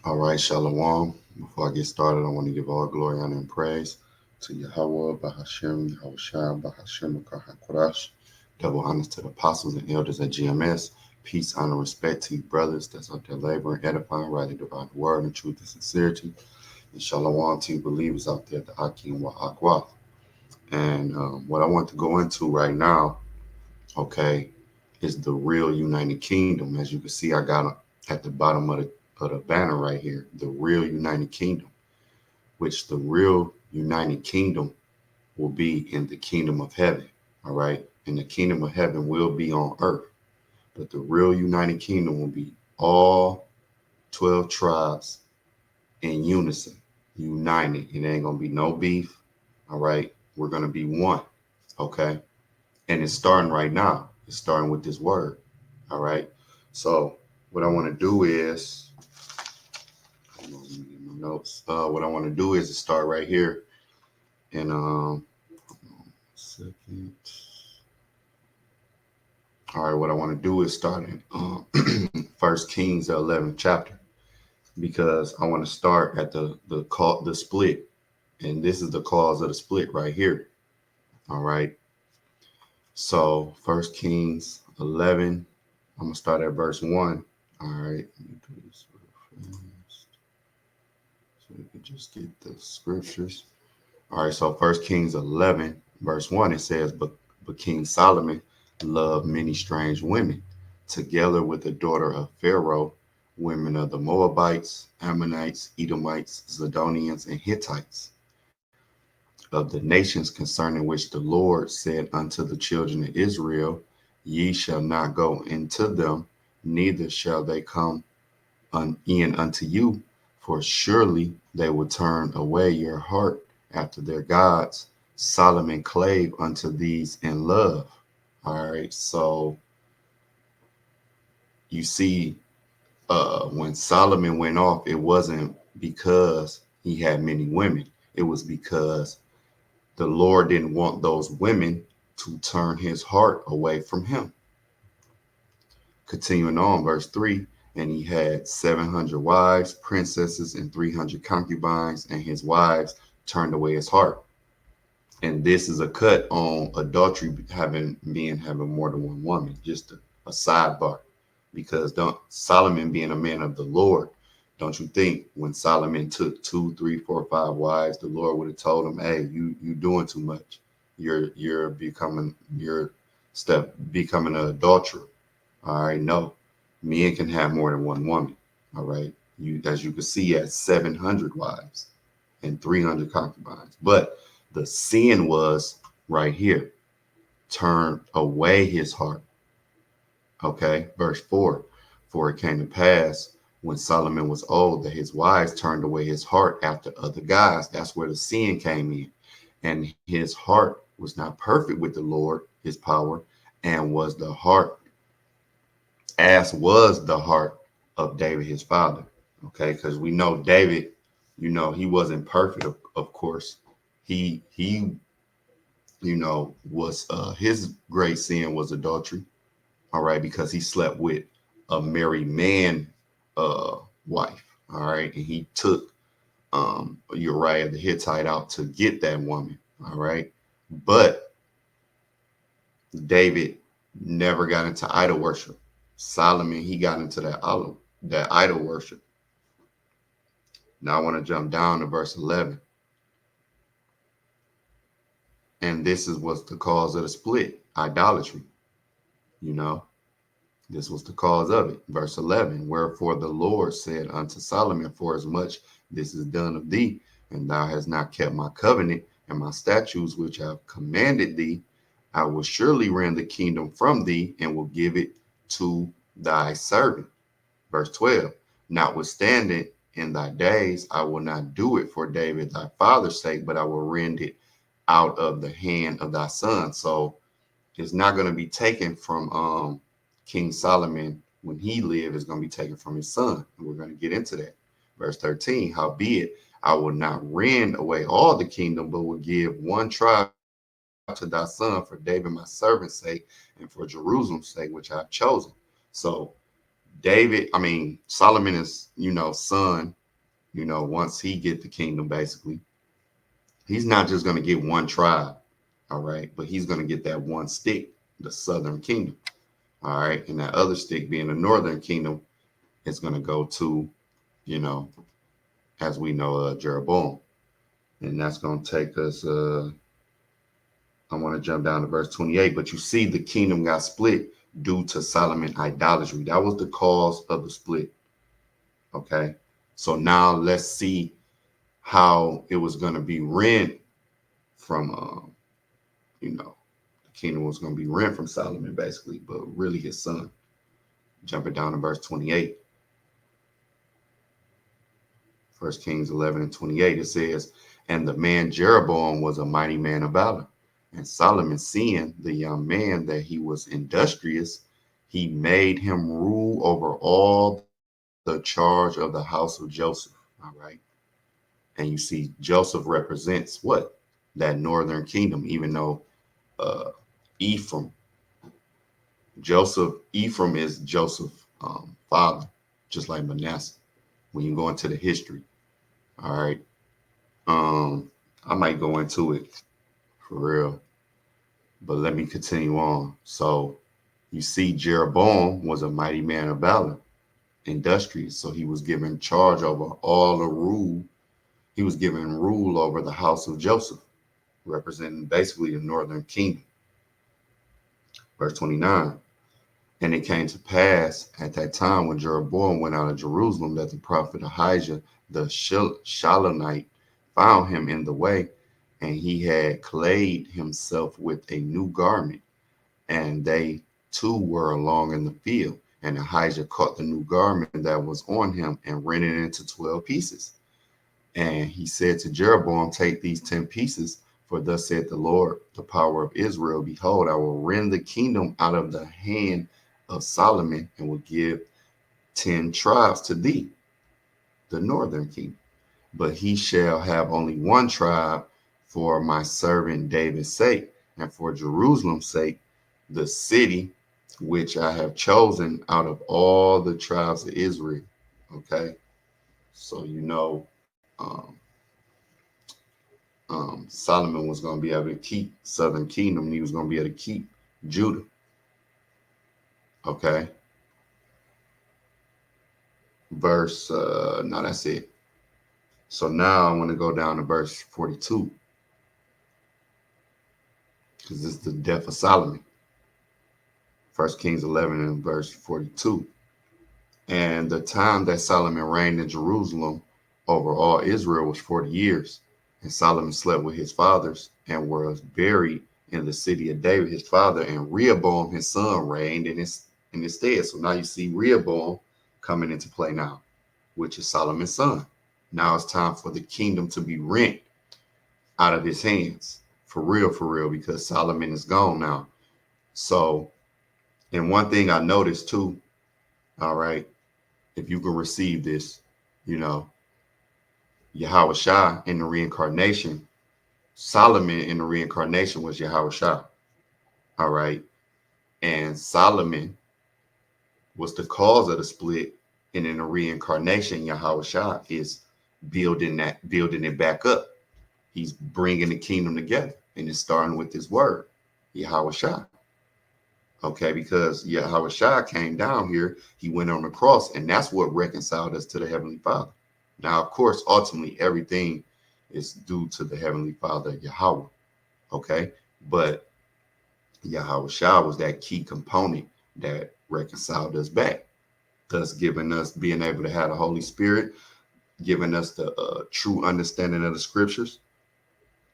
All right, Shalom. Before I get started, I want to give all glory, honor, and praise to Yahweh, Bahashem, Yahushua, Bahashem, Kahakorash. Double honors to the apostles and elders at GMS. Peace, honor, respect to you, brothers that's out there laboring, edifying, rightly dividing the word in truth and sincerity. And Shalom to you believers out there, the Akim wa Akwa. And what I want to go into right now, okay, is the real United Kingdom. As you can see, I got at the bottom of the banner right here, the real United Kingdom, which the real United Kingdom will be in the kingdom of heaven. All right. And the kingdom of heaven will be on earth. But the real United Kingdom will be all 12 tribes in unison, united. It ain't going to be no beef. All right. We're going to be one. Okay. And it's starting right now. It's starting with this word. All right. So what I want to do is, hold on, let me get my notes. What I want to do is start right here. And hold on a second. All right, what I want to do is start in First Kings, the 11th chapter, because I want to start at the split, and this is the cause of the split right here. All right. So First Kings 11. I'm gonna start at verse 1. All right. Let me do this real fast so we can just get the scriptures. All right. So First Kings 11, verse 1, it says, but King Solomon loved many strange women, together with the daughter of Pharaoh, women of the Moabites, Ammonites, Edomites, Zidonians, and Hittites, of the nations concerning which the Lord said unto the children of Israel, Ye shall not go into them, neither shall they come in unto you, for surely they will turn away your heart after their gods. Solomon clave unto these in love. All right, so you see, when Solomon went off, it wasn't because he had many women. It was because the Lord didn't want those women to turn his heart away from him. Continuing on, verse 3, and he had 700 wives, princesses, and 300 concubines, and his wives turned away his heart. And this is a cut on adultery having more than one woman, just a sidebar. Because don't Solomon being a man of the Lord, don't you think when Solomon took 2, 3, 4, 5 wives, the Lord would have told him, hey, you doing too much. You're becoming becoming an adulterer. All right, no. Men can have more than one woman. All right. You, as you can see, he had 700 wives and 300 concubines. But the sin was right here. Turn away his heart. Okay. Verse 4. For it came to pass when Solomon was old that his wives turned away his heart after other gods. That's where the sin came in. And his heart was not perfect with the Lord, his power, and was the heart, as was the heart of David, his father. Okay. Because we know David, he wasn't perfect, of course. He was his great sin was adultery. All right, because he slept with a married man wife. All right, and he took Uriah the Hittite out to get that woman. All right, but David never got into idol worship. Solomon, he got into that idol worship. Now I want to jump down to verse 11. And this is what's the cause of the split, idolatry. You know, this was the cause of it. Verse 11, wherefore the Lord said unto Solomon, for as much this is done of thee, and thou hast not kept my covenant and my statutes which I have commanded thee, I will surely rend the kingdom from thee and will give it to thy servant. Verse 12, notwithstanding in thy days, I will not do it for David thy father's sake, but I will rend it out of the hand of thy son. So it's not going to be taken from King Solomon when he lived. It's going to be taken from his son. And we're going to get into that. Verse 13, howbeit, I will not rend away all the kingdom, but will give one tribe to thy son for David my servant's sake and for Jerusalem's sake, which I have chosen. So Solomon is, son, once he get the kingdom, basically, he's not just going to get one tribe, all right, but he's going to get that one stick, the southern kingdom, all right, and that other stick being the northern kingdom is going to go to, you know, as we know, Jeroboam. And that's going to take us, I want to jump down to verse 28, but you see the kingdom got split due to Solomon idolatry. That was the cause of the split. Okay. So now let's see how it was going to be rent from, the kingdom was going to be rent from Solomon, basically, but really his son. Jumping down to verse 28. 1 Kings 11 and 28, it says, and the man Jeroboam was a mighty man of valor. And Solomon, seeing the young man that he was industrious, he made him rule over all the charge of the house of Joseph. All right. And you see, Joseph represents what? That northern kingdom, even though Ephraim is Joseph's father, just like Manasseh, when you go into the history. All right. I might go into it for real, but let me continue on. So you see, Jeroboam was a mighty man of valor, industrious. So he was given charge over all the rule. He was given rule over the house of Joseph, representing basically the northern kingdom. Verse 29. And it came to pass at that time when Jeroboam went out of Jerusalem that the prophet Ahijah, the Shilonite, found him in the way, and he had clad himself with a new garment, and they two were along in the field. And Ahijah caught the new garment that was on him and rent it into 12 pieces. And he said to Jeroboam, take these 10 pieces, for thus saith the Lord, the power of Israel, behold, I will rend the kingdom out of the hand of Solomon and will give 10 tribes to thee, the northern kingdom. But he shall have only one tribe for my servant David's sake, and for Jerusalem's sake, the city which I have chosen out of all the tribes of Israel. Okay. So, Solomon was going to be able to keep southern kingdom, and he was going to be able to keep Judah. Okay. No, that's it. So now I want to go down to verse 42, because this is the death of Solomon. 1 Kings 11 and verse 42. And the time that Solomon reigned in Jerusalem over all Israel was 40 years. And Solomon slept with his fathers and was buried in the city of David, his father, and Rehoboam, his son, reigned in his stead. So now you see Rehoboam coming into play now, which is Solomon's son. Now it's time for the kingdom to be rent out of his hands. For real, because Solomon is gone now. So, and one thing I noticed too, all right, if you can receive this, Yahweh Shah in the reincarnation, Solomon in the reincarnation was Yahweh Shah. All right. And Solomon was the cause of the split. And in the reincarnation, Yahweh Shah is building it back up. He's bringing the kingdom together, and it's starting with his word, Yahweh Shah. Okay, because Yahweh Shah came down here, he went on the cross, and that's what reconciled us to the Heavenly Father. Now, of course, ultimately, everything is due to the Heavenly Father, Yahweh. Okay, but Yahweh Shah was that key component that reconciled us back, thus giving us being able to have the Holy Spirit, giving us the true understanding of the scriptures,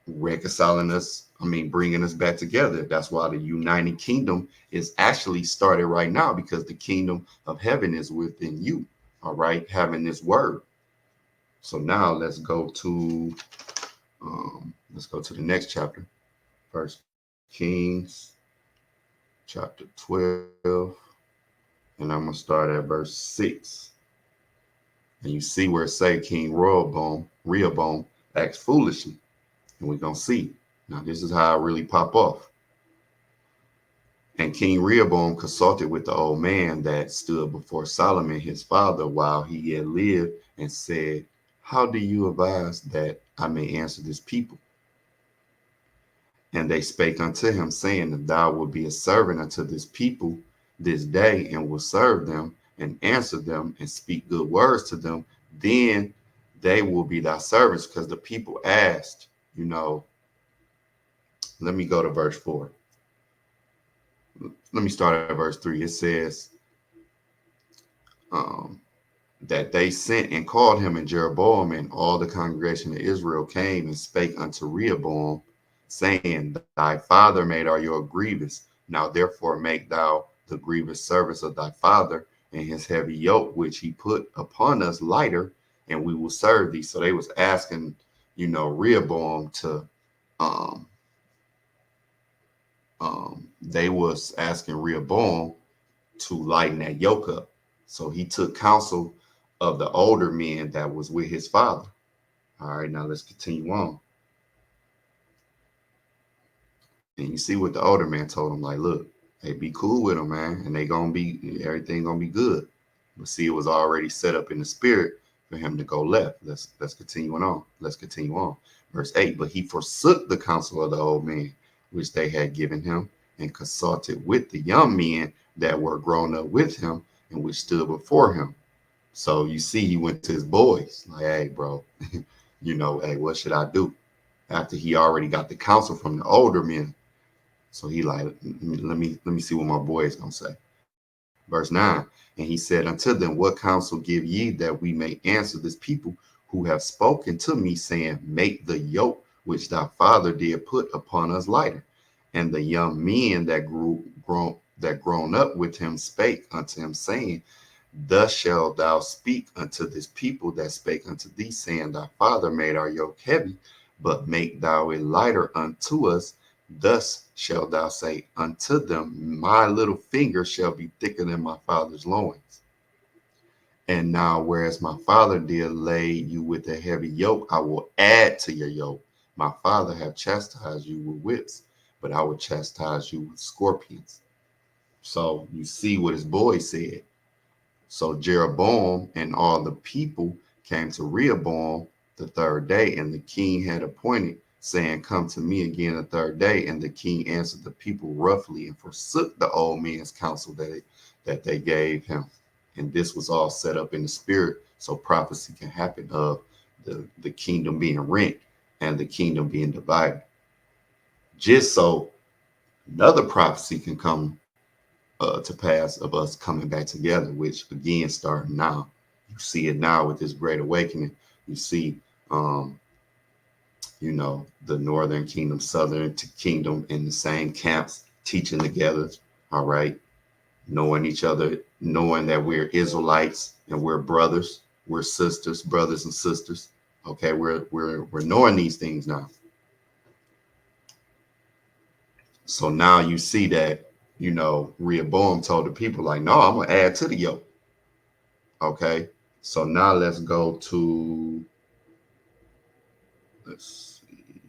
reconciling us, bringing us back together. That's why the United Kingdom is actually started right now, because the kingdom of heaven is within you, all right, having this word. So now let's go to the next chapter, 1 Kings chapter 12, and I'm going to start at verse 6. And you see where it say King Rehoboam acts foolishly. And we're going to see. Now, this is how I really pop off. And King Rehoboam consulted with the old man that stood before Solomon his father while he yet lived, and said, how do you advise that I may answer this people? And they spake unto him, saying, that thou wilt be a servant unto this people this day, and will serve them, and answer them, and speak good words to them. Then they will be thy servants. Because the people asked, let me go to verse 4. Let me start at verse 3. It says, um, that they sent and called him, and Jeroboam and all the congregation of Israel came and spake unto Rehoboam, saying, thy father made all your grievous. Now therefore make thou the grievous service of thy father, and his heavy yoke which he put upon us lighter, and we will serve thee. So they was asking, Rehoboam to, um, they was asking Rehoboam to lighten that yoke up. So he took counsel of the older men that was with his father. All right, now let's continue on. And you see what the older man told him, like, look, hey, be cool with them, man, and everything gonna be good. But see, it was already set up in the spirit for him to go left. Let's continue on. Let's continue on. Verse 8, but he forsook the counsel of the old man, which they had given him, and consulted with the young men that were grown up with him, and which stood before him. So you see, he went to his boys, like, hey, bro, hey, what should I do? After he already got the counsel from the older men. So he like, let me see what my boy is gonna say. Verse 9, and he said unto them, what counsel give ye that we may answer this people who have spoken to me, saying, make the yoke which thy father did put upon us lighter? And the young men that grown up with him spake unto him, saying, thus shalt thou speak unto this people that spake unto thee, saying, thy father made our yoke heavy, but make thou it lighter unto us. Thus shalt thou say unto them, my little finger shall be thicker than my father's loins. And now, whereas my father did lay you with a heavy yoke, I will add to your yoke. My father have chastised you with whips, but I will chastise you with scorpions. So you see what his boy said. So Jeroboam and all the people came to Rehoboam the third day, and the king had appointed, saying, come to me again the third day. And the king answered the people roughly, and forsook the old man's counsel that they gave him. And this was all set up in the spirit, so prophecy can happen of the kingdom being rent and the kingdom being divided. Just so another prophecy can come to pass of us coming back together, which again starting now. You see it now with this great awakening. You see, the northern kingdom, southern kingdom in the same camps, teaching together. All right, knowing each other, knowing that we're Israelites and we're brothers, we're sisters, brothers and sisters. Okay, we're knowing these things now. So now you see that, Rehoboam told the people, like, no, I'm gonna add to the yoke. Okay, so now let's go to, let's see,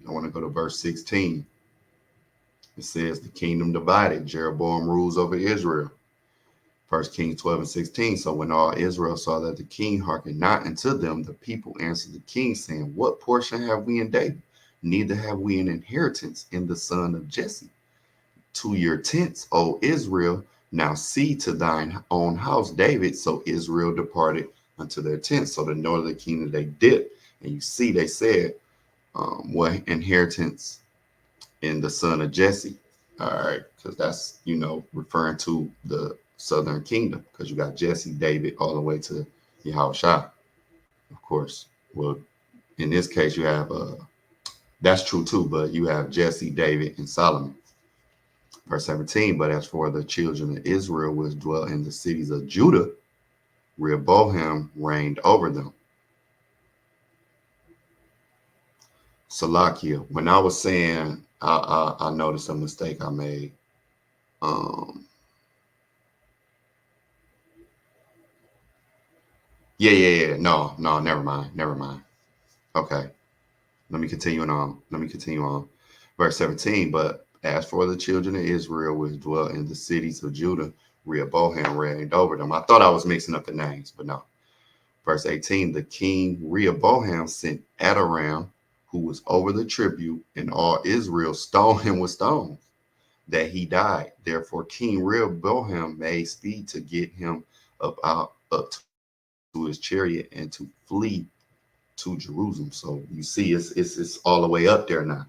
I want to go to verse 16. It says, the kingdom divided, Jeroboam rules over Israel. 1 Kings 12:16. So when all Israel saw that the king hearkened not unto them, the people answered the king, saying, what portion have we in David? Neither have we an inheritance in the son of Jesse. To your tents, O Israel, now see to thine own house, David. So Israel departed unto their tents. So the northern kingdom, they dipped. And you see, they said, what inheritance in the son of Jesse? All right, because that's, referring to the southern kingdom, because you got Jesse, David, all the way to Yahushua, of course. Well, in this case, you have, that's true too, but you have Jesse, David, and Solomon. Verse 17, but as for the children of Israel which dwell in the cities of Judah, Rehoboam reigned over them. Salakia, when I was saying, I noticed a mistake I made. Yeah. No, never mind. Okay, let me continue on. Verse 17, but As for the children of Israel which dwelt in the cities of Judah, Rehoboam reigned over them. I thought I was mixing up the names, but no. Verse 18, the king Rehoboam sent Adoram, who was over the tribute, and all Israel stoned him with stones, that he died. Therefore, King Rehoboam made speed to get him up to his chariot and to flee to Jerusalem. So you see, it's all the way up there now.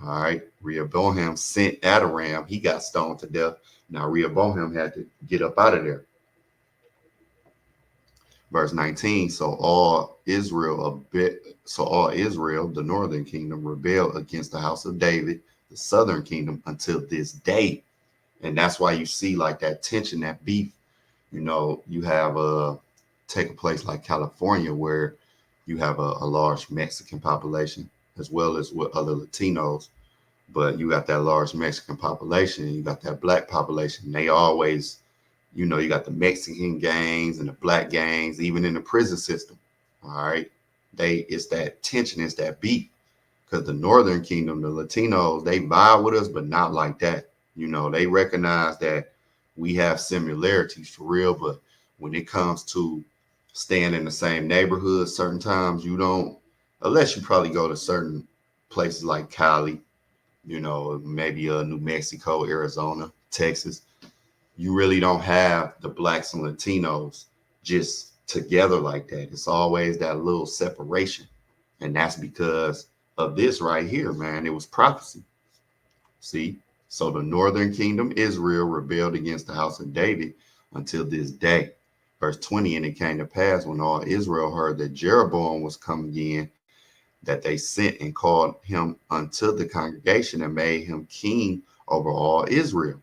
All right. Rehoboam sent Adoram. He got stoned to death. Now Rehoboam had to get up out of there. Verse 19. So all Israel, the northern kingdom, rebelled against the house of David, the southern kingdom, until this day. And that's why you see like that tension, that beef. You know, you have take a place like California where you have a large Mexican population as well as with other Latinos. But you got that large Mexican population, you got that black population. They always, you know, you got the Mexican gangs and the black gangs, even in the prison system. All right. It's that tension, it's that beef. Because the Northern Kingdom, the Latinos, they vibe with us, but not like that. You know, they recognize that we have similarities for real, but when it comes to staying in the same neighborhood, certain times you don't, unless you probably go to certain places like Cali, you know, maybe New Mexico, Arizona, Texas. You really don't have the blacks and Latinos just together like that. It's always that little separation. And that's because of this right here, man. It was prophecy. See? So the northern kingdom, Israel, rebelled against the house of David until this day. Verse 20, and it came to pass when all Israel heard that Jeroboam was come again, that they sent and called him unto the congregation and made him king over all Israel.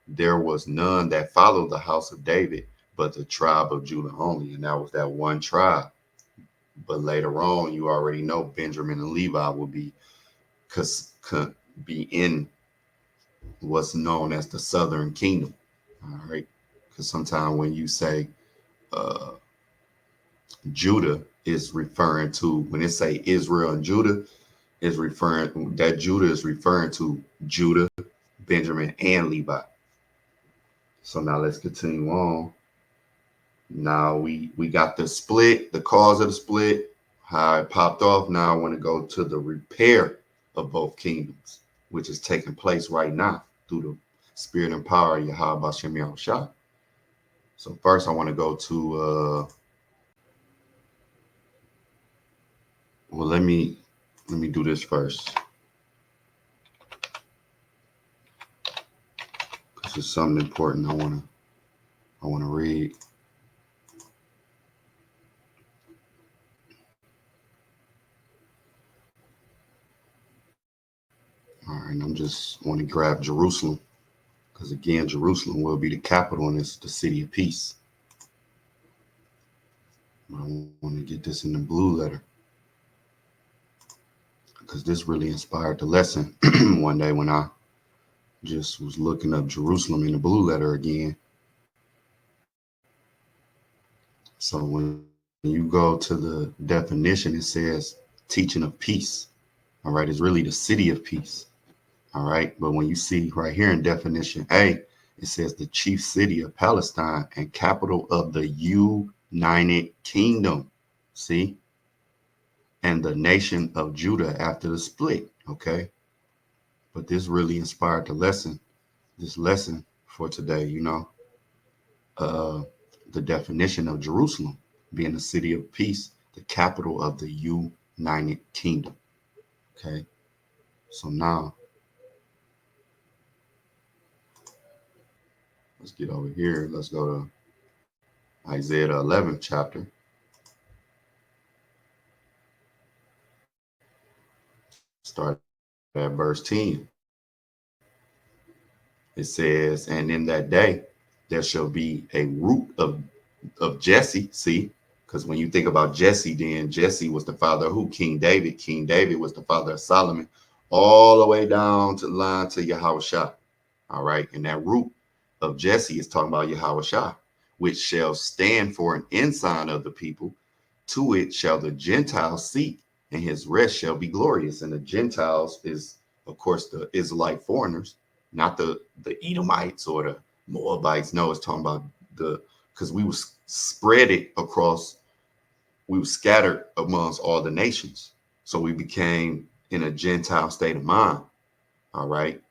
There was none that followed the house of David, but the tribe of Judah only. And that was that one tribe. But later on, you already know Benjamin and Levi will be in what's known as the southern kingdom. All right. Because sometimes when you say uh, Judah is referring to, when it say Israel and Judah, Judah is referring to Judah, Benjamin, and Levi. So now let's continue on. Now we got the split, the cause of the split, how it popped off. Now I want to go to the repair of both kingdoms, which is taking place right now through the spirit and power of Yahweh Shem Yahushua. So first I want to go to well, let me do this first. Because it's something important I want to read. All right, I'm just want to grab Jerusalem. Because again, Jerusalem will be the capital and it's the city of peace. I want to get this in the blue letter. Because this really inspired the lesson one day when I just was looking up Jerusalem in the blue letter again. So when you go to the definition, it says teaching of peace. All right, it's really the city of peace. All right, but when you see right here in definition A, it says the chief city of Palestine and capital of the United Kingdom. See? And the nation of Judah after the split. Okay. But this really inspired this lesson for today, you know, the definition of Jerusalem being the city of peace, the capital of the United Kingdom. Okay. So now let's get over here. Let's go to Isaiah, the 11th chapter. Start at verse 10. It says, and in that day there shall be a root of Jesse. See, because when you think about Jesse, then Jesse was the father of who? King David. King David was the father of Solomon, all the way down to the line to Yahushua. All right. And that root of Jesse is talking about Yahushua, which shall stand for an ensign of the people. To it shall the Gentiles seek, and his rest shall be glorious. And the Gentiles is, of course, the Israelite foreigners. not the Edomites or the Moabites. No, it's talking about because we was spread it across, we were scattered amongst all the nations. So we became in a Gentile state of mind. All right.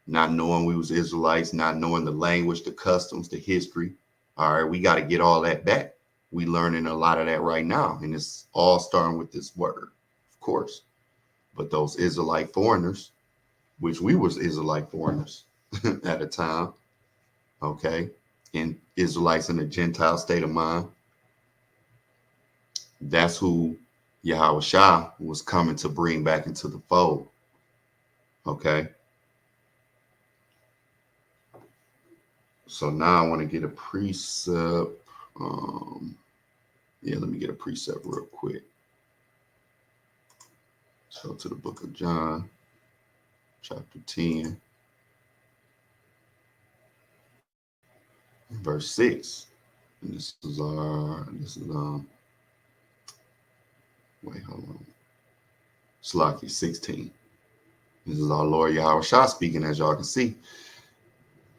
Not knowing we was Israelites, not knowing the language, the customs, the history. All right. We got to get all that back. We learning a lot of that right now. And it's all starting with this word, of course. But those Israelite foreigners, which we was Israelite foreigners at a time, okay, and Israelites in a Gentile state of mind, that's who Yahweh Shah was coming to bring back into the fold. Okay. So now I want to get a precept. Yeah, let me get a precept real quick. So to the book of John, chapter 10, verse 6. And this is wait, hold on. Slaki 16. This is our Lord Yahweh Shah speaking, as y'all can see.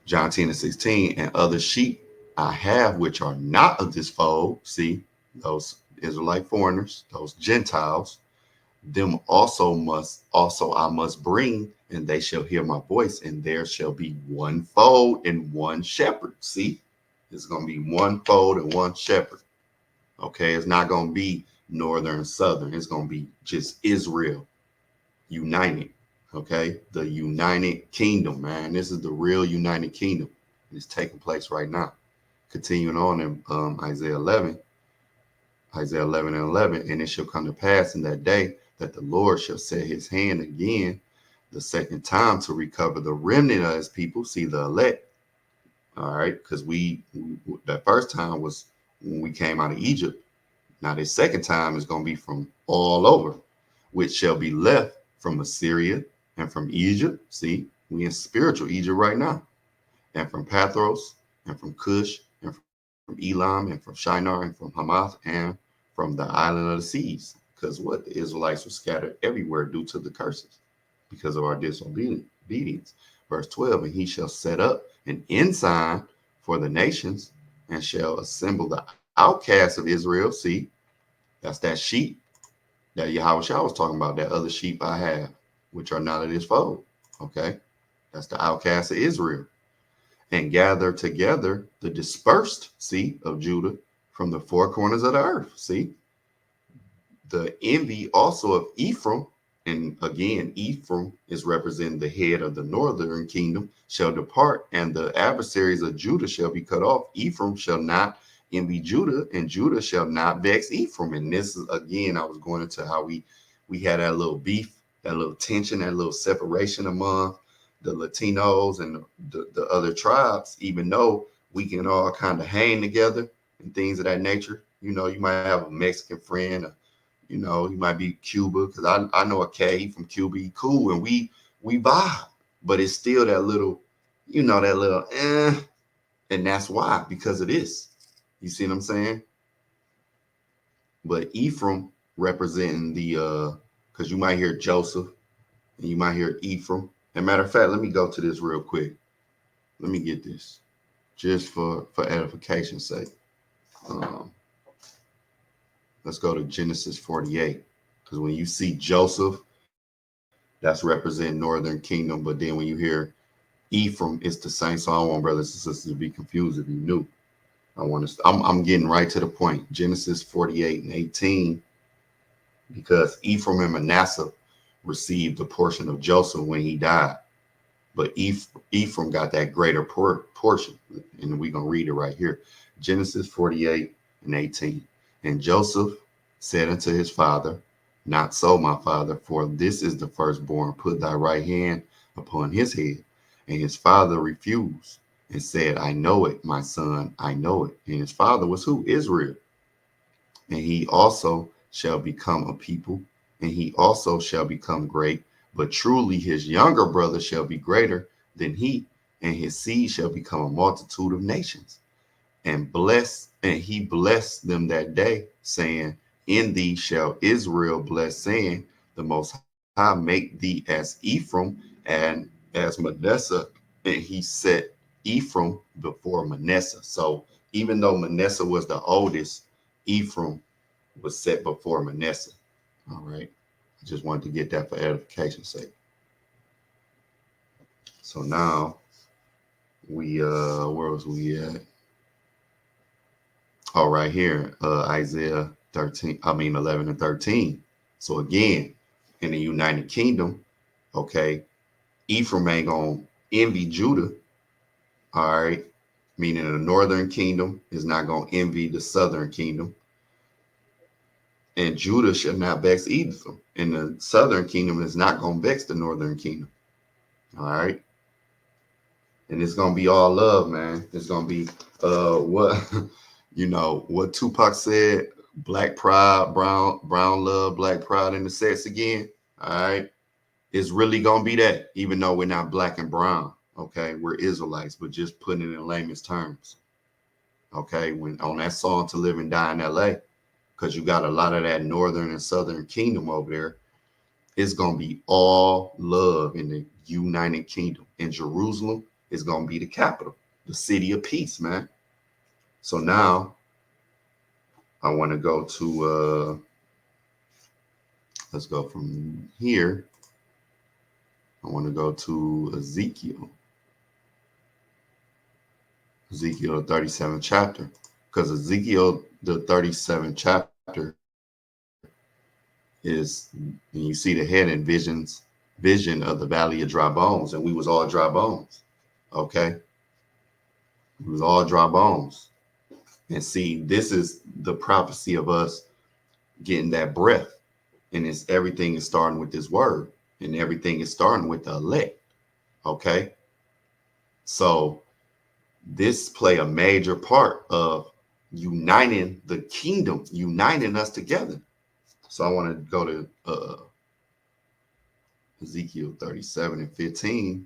John 10 and 16, and other sheep I have which are not of this fold. See, those Israelite foreigners, those Gentiles, them also I must bring, and they shall hear my voice, and there shall be one fold and one shepherd. See, it's going to be one fold and one shepherd. Okay, it's not going to be northern and southern. It's going to be just Israel united. Okay, the United Kingdom, man. This is the real United Kingdom. It's taking place right now. Continuing on in Isaiah 11 and 11, and it shall come to pass in that day that the Lord shall set his hand again the second time to recover the remnant of his people. See, the elect. All right, because we that first time was when we came out of Egypt. Now this second time is going to be from all over, which shall be left from Assyria and from Egypt. See, we in spiritual Egypt right now. And from Pathros and from Cush and from Elam and from Shinar and from Hamath and from the island of the seas. Because what? The Israelites were scattered everywhere due to the curses because of our disobedience. Verse 12, and he shall set up an ensign for the nations and shall assemble the outcasts of Israel. See, that's that sheep that Yahweh Shah was talking about, that other sheep I have, which are not of this fold. Okay. That's the outcasts of Israel. And gather together the dispersed, see, of Judah from the four corners of the earth. See, the envy also of Ephraim, and again, Ephraim is representing the head of the northern kingdom, shall depart, and the adversaries of Judah shall be cut off. Ephraim shall not envy Judah, and Judah shall not vex Ephraim. And this is, again, I was going into how we had that little beef, that little tension, that little separation among the Latinos and the other tribes, even though we can all kind of hang together and things of that nature. You know, you might have a Mexican friend, you know, he might be Cuba, because I know a K from Cuba. He cool, and we vibe, but it's still that little, you know, that little and that's why, because of this. You see what I'm saying? But Ephraim representing the because you might hear Joseph and you might hear Ephraim. And matter of fact, let me go to this real quick. Let me get this just for edification's sake. Let's go to Genesis 48, because when you see Joseph, that's representing northern kingdom. But then when you hear Ephraim, it's the same. So I don't want brothers and sisters to be confused if you knew. I'm getting right to the point. Genesis 48 and 18, because Ephraim and Manasseh received a portion of Joseph when he died. But Ephraim got that greater portion. And we're going to read it right here. Genesis 48 and 18. And Joseph said unto his father, not so, my father, for this is the firstborn. Put thy right hand upon his head. And his father refused and said, I know it, my son, I know it. And his father was who? Israel. And he also shall become a people, and he also shall become great. But truly his younger brother shall be greater than he, and his seed shall become a multitude of nations. And he blessed them that day, saying, in thee shall Israel bless, saying, the Most High make thee as Ephraim and as Manasseh and he set Ephraim before Manasseh. So even though Manasseh was the oldest, Ephraim was set before Manasseh. All right. I just wanted to get that for edification's sake. So now we where was we at? Oh, right here, Isaiah 11 and 13. So again, in the United Kingdom, okay, Ephraim ain't gonna envy Judah. All right. Meaning the northern kingdom is not gonna envy the southern kingdom. And Judah shall not vex Ephraim. And the southern kingdom is not gonna vex the northern kingdom. All right. And it's gonna be all love, man. It's gonna be what what Tupac said, black pride, brown love, black pride in the sex again. All right. It's really gonna be that, even though we're not black and brown. Okay, we're Israelites, but just putting it in layman's terms. Okay, when on that song To Live and Die in LA, because you got a lot of that northern and southern kingdom over there, it's gonna be all love in the United Kingdom. And Jerusalem is gonna be the capital, the city of peace, man. So now I want to go to let's go from here. I want to go to Ezekiel, the 37th chapter, because Ezekiel, the 37th chapter, is, and you see the head in vision of the valley of dry bones, and we was all dry bones. Okay, we was all dry bones. And see, this is the prophecy of us getting that breath, and it's everything is starting with this word, and everything is starting with the elect. Okay, so this play a major part of uniting the kingdom, uniting us together. So I want to go to Ezekiel 37 and 15.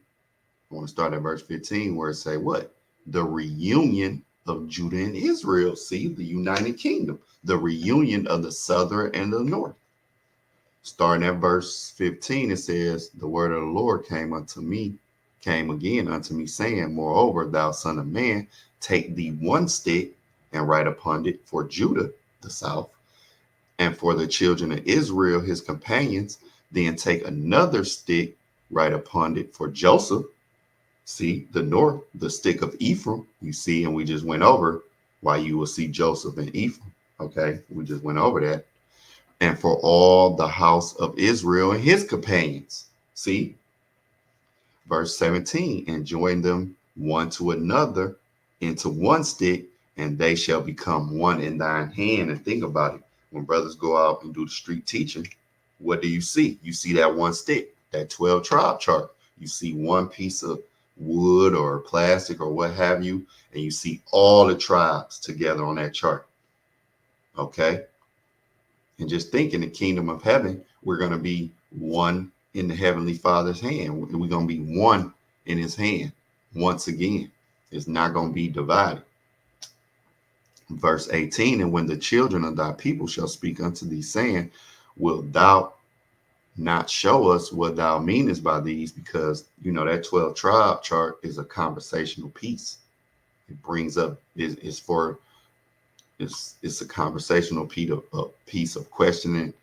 I want to start at verse 15, where it say what? The reunion of Judah and Israel. See, the united kingdom, the reunion of the southern and the north. Starting at verse 15, it says, the word of the Lord came again unto me, saying, moreover, thou son of man, take thee one stick and write upon it for Judah, the south, and for the children of Israel, his companions. Then take another stick, write upon it for Joseph. See, the north, the stick of Ephraim, you see, and we just went over why you will see Joseph and Ephraim. Okay, we just went over that. And for all the house of Israel and his companions. See, verse 17, and join them one to another into one stick, and they shall become one in thine hand. And think about it. When brothers go out and do the street teaching, what do you see? You see that one stick, that 12 tribe chart. You see one piece of wood or plastic or what have you, and you see all the tribes together on that chart. Okay. And just think, in the kingdom of heaven, we're going to be one in the heavenly Father's hand. We're going to be one in his hand once again. It's not going to be divided. Verse 18, and when the children of thy people shall speak unto thee, saying, wilt thou not show us what thou meanest by these? Because, that 12 tribe chart is a conversational piece. It brings up, it's a conversational piece of questioning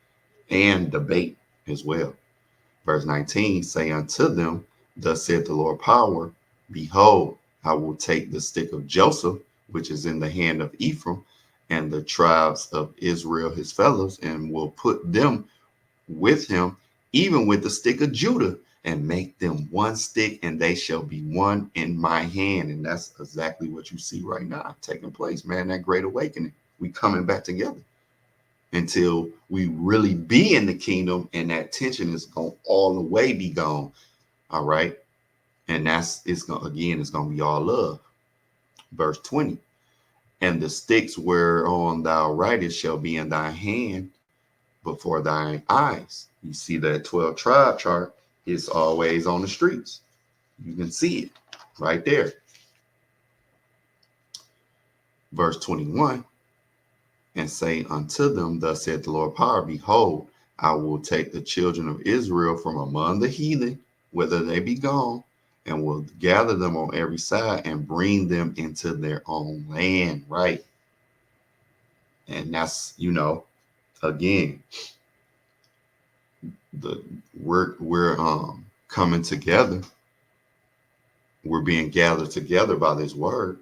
and debate as well. Verse 19, say unto them, thus saith the Lord power, behold, I will take the stick of Joseph, which is in the hand of Ephraim, and the tribes of Israel, his fellows, and will put them with him, even with the stick of Judah, and make them one stick, and they shall be one in my hand. And that's exactly what you see right now taking place, man. That great awakening. We coming back together until we really be in the kingdom, and that tension is going to all the way be gone. All right. And it's going to be all love. Verse 20, and the sticks whereon thou writest shall be in thy hand before thine eyes. You see that 12 tribe chart is always on the streets. You can see it right there. Verse 21, and say unto them, thus saith the Lord power, behold, I will take the children of Israel from among the heathen, whether they be gone, and will gather them on every side and bring them into their own land, right? And that's, again, the we're coming together. We're being gathered together by this word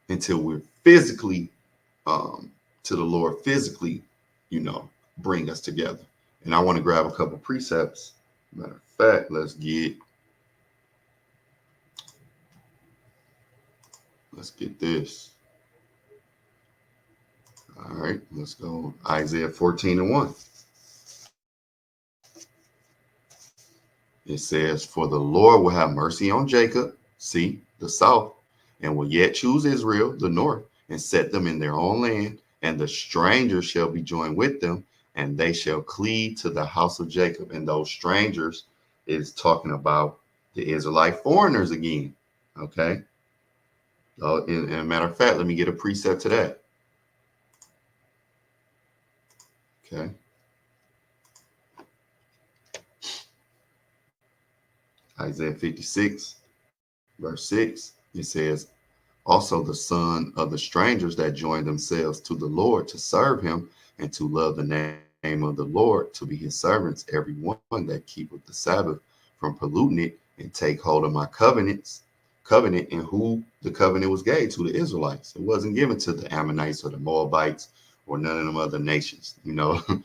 until we're physically to the Lord physically, you know, bring us together. And I want to grab a couple precepts. Matter of fact, let's get this. All right, let's go. Isaiah 14:1. It says, "For the Lord will have mercy on Jacob, see, the south, and will yet choose Israel, the north, and set them in their own land, and the strangers shall be joined with them, and they shall cleave to the house of Jacob." And those strangers is talking about the Israelite foreigners again. Okay. In a matter of fact, let me get a precept to that. Okay. Isaiah 56, verse 6. It says, "Also the son of the strangers that join themselves to the Lord to serve him and to love the name of the Lord, to be his servants, every one that keepeth the Sabbath from polluting it, and take hold of my covenant." And who the covenant was gave to? The Israelites. It wasn't given to the Ammonites or the Moabites or none of them other nations, the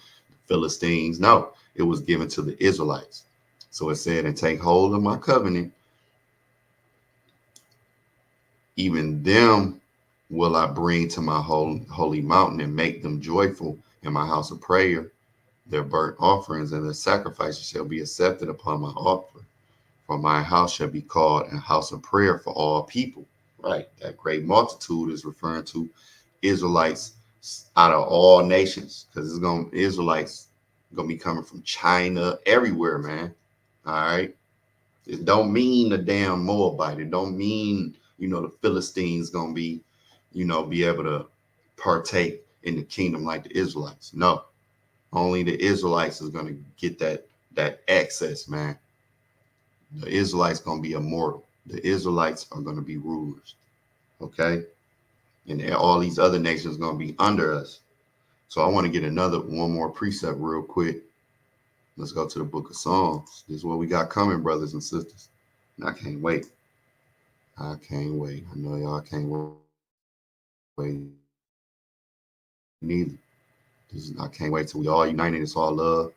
Philistines. No, it was given to the Israelites. So it said, "And take hold of my covenant, even them will I bring to my holy mountain, and make them joyful in my house of prayer. Their burnt offerings and their sacrifices shall be accepted upon my altar. For my house shall be called a house of prayer for all people." Right. That great multitude is referring to Israelites out of all nations, because Israelites gonna be coming from China, everywhere, man. All right. It don't mean the damn Moabite. It don't mean, the Philistines gonna be able to partake in the kingdom like the Israelites. No, only the Israelites is gonna get that access, man. The Israelites gonna be immortal. The Israelites are gonna be rulers. Okay, and all these other nations gonna be under us. So I want to get one more precept real quick. Let's go to the book of Psalms. This is what we got coming, brothers and sisters. And I can't wait. I can't wait. I know y'all can't wait neither. I can't wait till we all united. It's all love.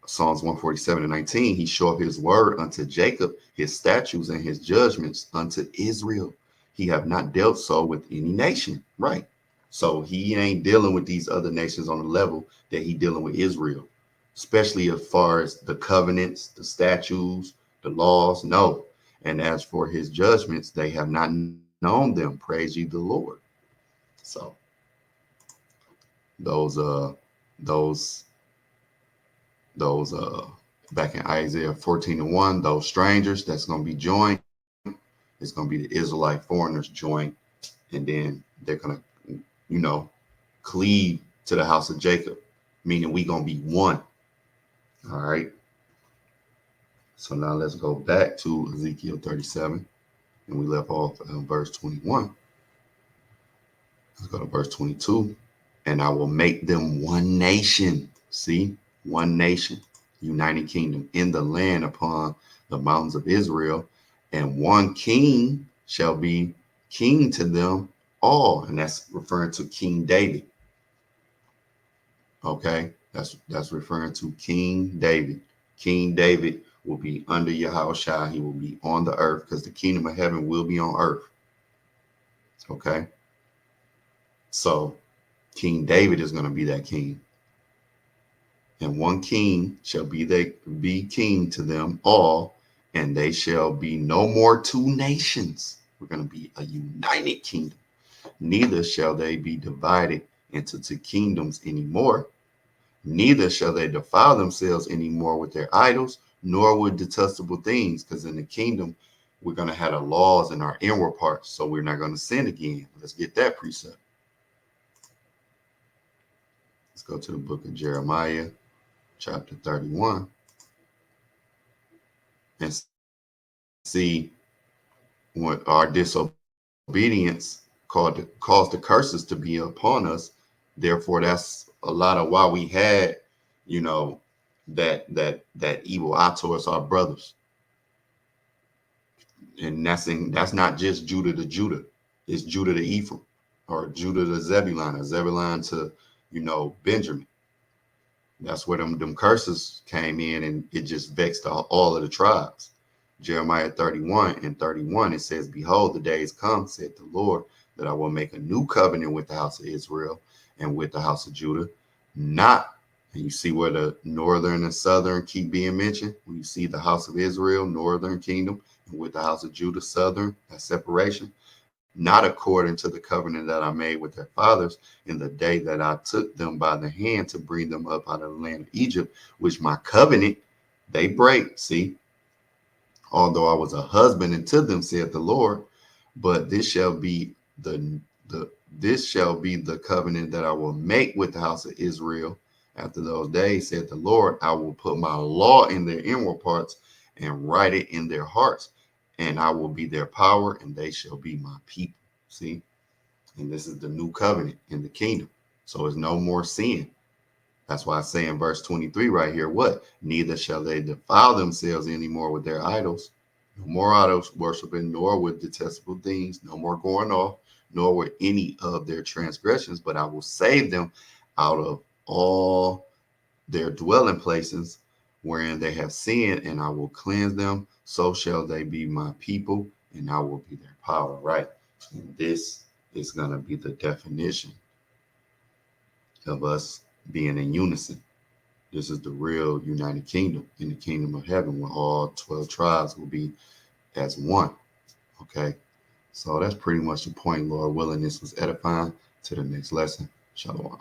Psalms 147:19. "He showed his word unto Jacob, his statutes and his judgments unto Israel. He have not dealt so with any nation." Right. So he ain't dealing with these other nations on the level that he dealing with Israel, especially as far as the covenants, the statutes, the laws. No. "And as for his judgments, they have not known them. Praise ye the Lord." So those those those back in Isaiah 14:1, those strangers that's going to be joined, it's going to be the Israelite foreigners joined, and then they're going to, cleave to the house of Jacob, meaning we going to be one. All right. So now let's go back to Ezekiel 37, and we left off verse 21. Let's go to verse 22. "And I will make them one nation." See, one nation, united kingdom in the land upon the mountains of Israel, "and one king shall be king to them all." And that's referring to King David. Okay, that's referring to King David. King David will be under Yahushua. He will be on the earth, because the kingdom of heaven will be on earth. Okay, so King David is going to be that king. "And one king shall be king to them all, and they shall be no more two nations." We're going to be a united kingdom. "Neither shall they be divided into two kingdoms anymore. Neither shall they defile themselves anymore with their idols, nor with detestable things." Because in the kingdom, we're going to have the laws in our inward parts, so we're not going to sin again. Let's get that precept. Let's go to the book of Jeremiah, chapter 31. And see, when our disobedience caused the curses to be upon us. Therefore, that's a lot of why we had, you know, that evil eye towards our brothers. And that's not just Judah to Judah. It's Judah to Ephraim, or Judah to Zebulun, or Zebulun to, Benjamin. That's where them curses came in, and it just vexed all of the tribes. Jeremiah 31:31, it says, "Behold, the days come, said the Lord, that I will make a new covenant with the house of Israel and with the house of Judah, not," and you see where the northern and southern keep being mentioned. When you see the house of Israel, northern kingdom, and with the house of Judah, southern, that separation, "not according to the covenant that I made with their fathers in the day that I took them by the hand to bring them up out of the land of Egypt, which my covenant they break." See, although I was a husband unto them, saith the Lord, but this shall be the covenant that I will make with the house of Israel after those days, saith the Lord. I will put my law in their inward parts and write it in their hearts, and I will be their power, and they shall be my people. See, and this is the new covenant in the kingdom. So it's no more sin. That's why I say in verse 23 right here, what? "Neither shall they defile themselves anymore with their idols." No more idols worshiping, nor with detestable things, no more going off, nor with any of their transgressions, but I will save them out of all their dwelling places wherein they have sinned, and I will cleanse them. So shall they be my people, and I will be their power. Right? And this is going to be the definition of us being in unison. This is the real United Kingdom, in the kingdom of heaven, where all 12 tribes will be as one. Okay, so that's pretty much the point. Lord willing, this was edifying. To the next lesson. Shalom.